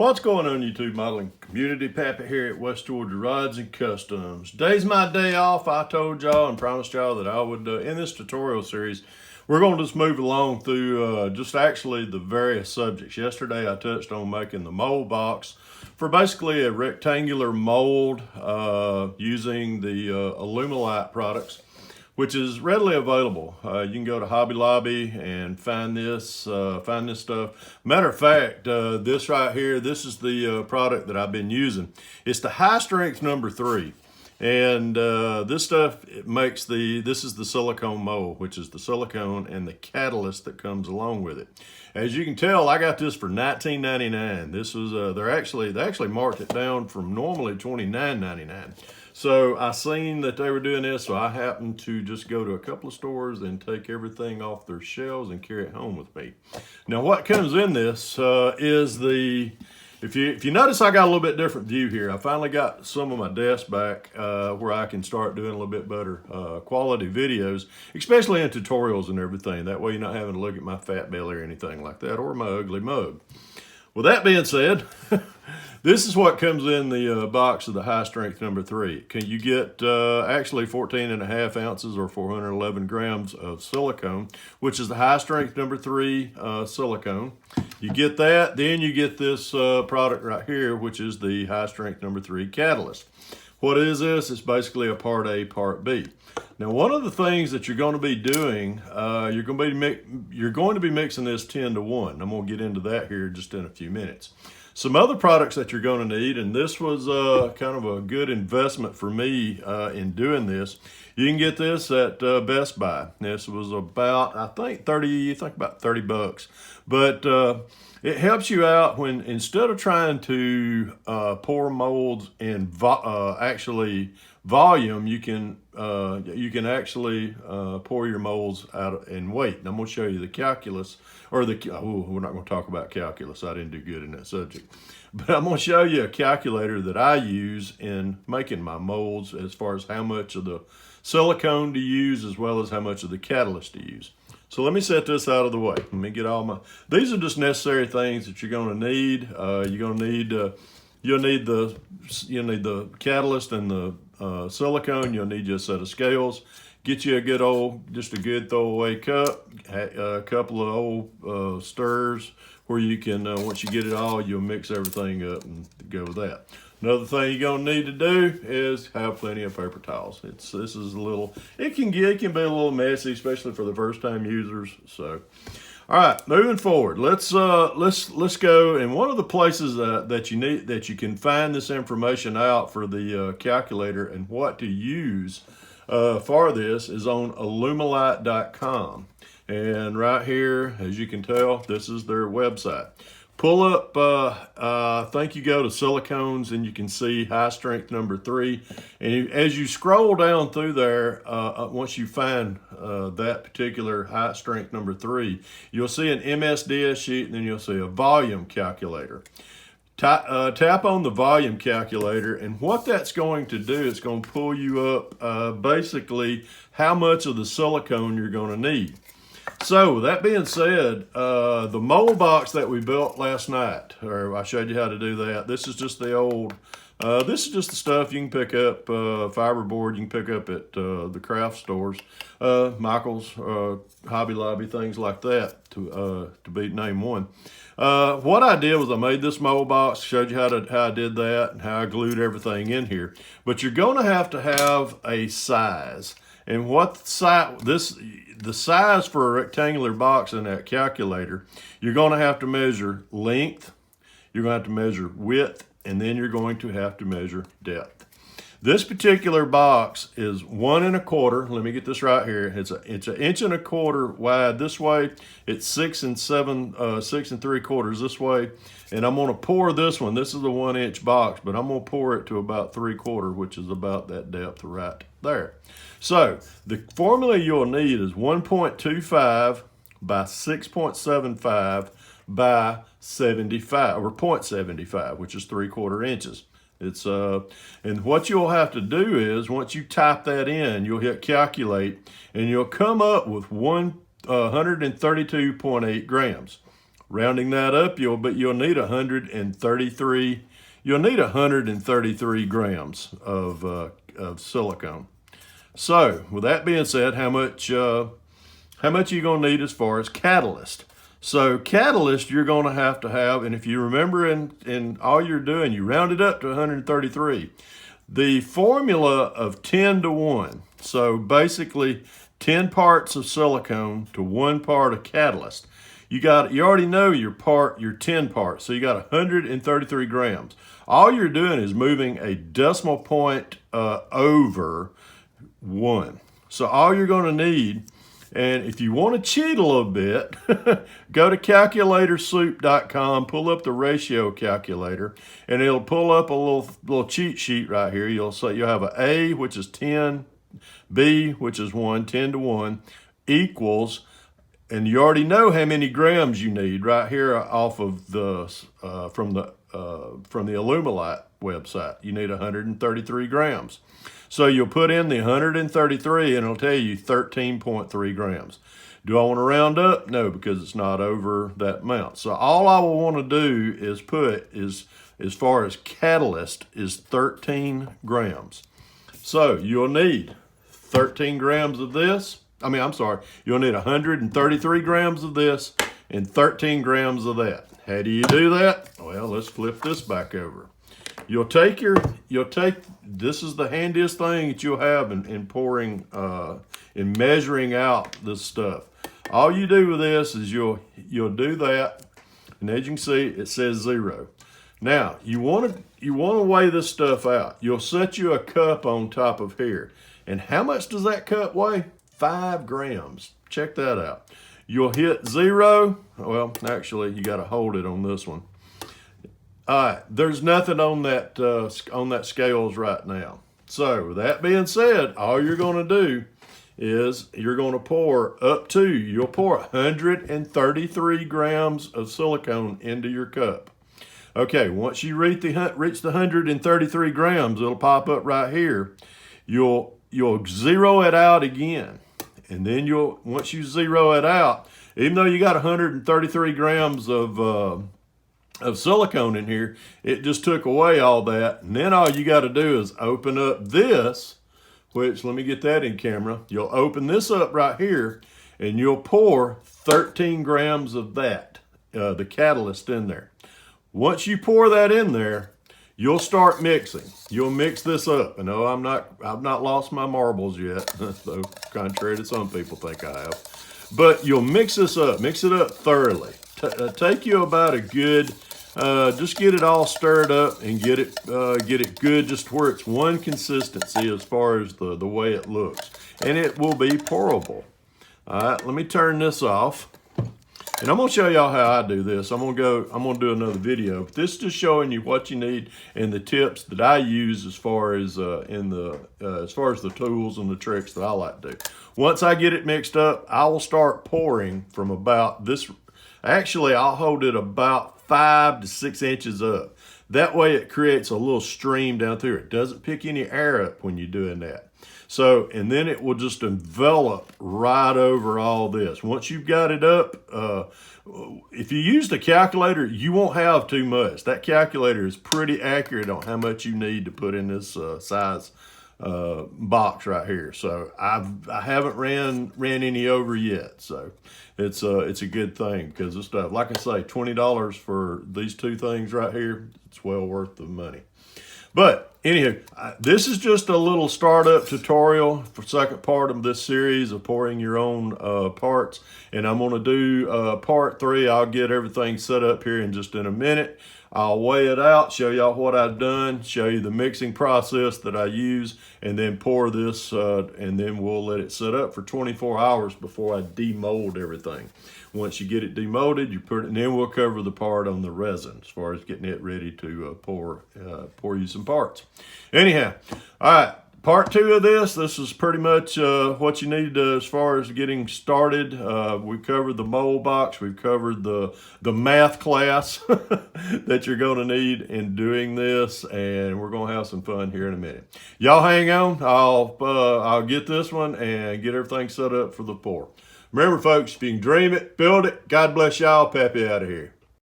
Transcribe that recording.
What's going on, YouTube modeling community? Pappy here at West Georgia Rods and Customs. Today's my day off. I told y'all and promised y'all that I would, in this tutorial series, we're going to just move along through just actually the various subjects. Yesterday I touched on making the mold box for basically a rectangular mold using the Alumilite products, which is readily available. You can go to Hobby Lobby and find this stuff. Matter of fact, this right here, this is the product that I've been using. It's the high strength number 3. And this stuff, this is the silicone mold, which is the silicone and the catalyst that comes along with it. As you can tell, I got this for $19.99. This was, they actually marked it down from normally $29.99. So I seen that they were doing this, so I happened to just go to a couple of stores and take everything off their shelves and carry it home with me. Now what comes in this is the, if you notice, I got a little bit different view here. I finally got some of my desk back where I can start doing a little bit better quality videos, especially in tutorials and everything. That way you're not having to look at my fat belly or anything like that, or my ugly mug. With that being said, this is what comes in the box of the high strength number 3. You get actually 14.5 ounces or 411 grams of silicone, which is the high strength number 3 silicone. You get that, then you get this product right here, which is the high strength number 3 catalyst. What is this? It's basically a part A, part B. Now, one of the things that you're going to be doing, you're going to be mixing this 10 to 1. I'm going to get into that here just in a few minutes. Some other products that you're going to need, and this was kind of a good investment for me in doing this. You can get this at Best Buy. This was about, I think about 30 bucks. But it helps you out when, instead of trying to pour molds in actually volume, you can actually pour your molds out in weight. And I'm going to show you the calculus, or we're not going to talk about calculus. I didn't do good in that subject. But I'm going to show you a calculator that I use in making my molds, as far as how much of the silicone to use as well as how much of the catalyst to use. So let me set this out of the way. Let me get these are just necessary things that you're going to need. You'll need the catalyst and the silicone. You'll need you a set of scales. Get you a good throwaway cup, a couple of old stirrers where you can, once you get it all, you'll mix everything up and go with that. Another thing you're gonna need to do is have plenty of paper towels. It can be a little messy, especially for the first time users. So, all right, moving forward, let's go. And one of the places that you can find this information out for the calculator and what to use for this is on Alumilite.com. And right here, as you can tell, this is their website. Pull up, I think you go to silicones and you can see high strength number 3. And as you scroll down through there, once you find that particular high strength number 3, you'll see an MSDS sheet, and then you'll see a volume calculator. Tap on the volume calculator, and what that's going to do, it's going to pull you up basically how much of the silicone you're going to need. So with that being said, the mold box that we built last night, or I showed you how to do that. This is just the old, this is just the stuff you can pick up, fiberboard you can pick up at the craft stores, Michael's, Hobby Lobby, things like that, to name one. What I did was I made this mold box, showed you how I did that and how I glued everything in here. But you're going to have a size. And what the size for a rectangular box in that calculator, you're going to have to measure length, you're going to have to measure width, and then you're going to have to measure depth. This particular box is 1 1/4. Let me get this right here. It's an 1 1/4 wide this way. It's 6 3/4 this way. And I'm going to pour this one. This is a 1 inch box, but I'm going to pour it to about 3/4, which is about that depth right there. So the formula you'll need is 1.25 by 6.75 by 75, or 0.75, which is 3/4 inches. And what you'll have to do is, once you type that in, you'll hit calculate, and you'll come up with 132.8 grams. Rounding that up, you'll need 133. You'll need 133 grams of silicone. So, with that being said, how much are you going to need as far as catalyst? So, catalyst you're going to have, and if you remember in all you're doing, you round it up to 133. The formula of 10 to 1. So, basically, 10 parts of silicone to 1 part of catalyst. You already know your 10 parts, so you got 133 grams. All you're doing is moving a decimal point over 1. So all you're going to need, and if you want to cheat a little bit, go to calculatorsoup.com, pull up the ratio calculator, and it'll pull up a little cheat sheet right here. You'll have an A, which is 10, B, which is 1, 10 to 1, equals, and you already know how many grams you need right here off of the from the Alumilite website. You need 133 grams. So you'll put in the 133 and it'll tell you 13.3 grams. Do I want to round up? No, because it's not over that amount. So all I will want to do is as far as catalyst, is 13 grams. So you'll need 13 grams of this. You'll need 133 grams of this and 13 grams of that. How do you do that? Well, let's flip this back over. This is the handiest thing that you'll have in pouring, in measuring out this stuff. All you do with this is you'll do that, and as you can see, it says 0. Now, you want to weigh this stuff out. You'll set you a cup on top of here. And how much does that cup weigh? 5 grams. Check that out. You'll hit 0. Well, actually, you got to hold it on this one. All right, there's nothing on that scales right now. So, with that being said, all you're going to do is you're going to pour you'll pour 133 grams of silicone into your cup. Okay, once you reach the 133 grams, it'll pop up right here. You'll zero it out again. And then once you zero it out, even though you got 133 grams of silicone in here, it just took away all that. And then all you got to do is open up this, which, let me get that in camera. You'll open this up right here, and you'll pour 13 grams of that, the catalyst in there. Once you pour that in there, you'll start mixing. You'll mix this up. And no, I've not lost my marbles yet, though contrary to some people think I have. But you'll mix this up. Mix it up thoroughly. Take you about a good, just get it all stirred up and get it good, just where it's one consistency as far as the way it looks. And it will be pourable. All right, let me turn this off. And I'm gonna show y'all how I do this. I'm gonna do another video. But this is just showing you what you need and the tips that I use as far as as far as the tools and the tricks that I like to do. Once I get it mixed up, I will start pouring from about this. Actually, I'll hold it about 5 to 6 inches up. That way it creates a little stream down through. It doesn't pick any air up when you're doing that. So, and then it will just envelop right over all this. Once you've got it up, if you use the calculator, you won't have too much. That calculator is pretty accurate on how much you need to put in this size box right here. So I haven't ran any over yet. So it's a good thing, because this stuff, like I say, $20 for these two things right here, it's well worth the money. But anywho, this is just a little startup tutorial for second part of this series of pouring your own parts. And I'm going to do part 3. I'll get everything set up here in just in a minute. I'll weigh it out, show y'all what I've done, show you the mixing process that I use, and then pour this, and then we'll let it set up for 24 hours before I demold everything. Once you get it demolded, you put it, and then we'll cover the part on the resin as far as getting it ready to pour you some parts. Anyhow, all right. Part 2 of this is pretty much what you need as far as getting started. We covered the mold box. We've covered the math class that you're going to need in doing this, and we're going to have some fun here in a minute. Y'all hang on. I'll get this one and get everything set up for the pour. Remember, folks, if you can dream it, build it. God bless y'all. Pappy out of here.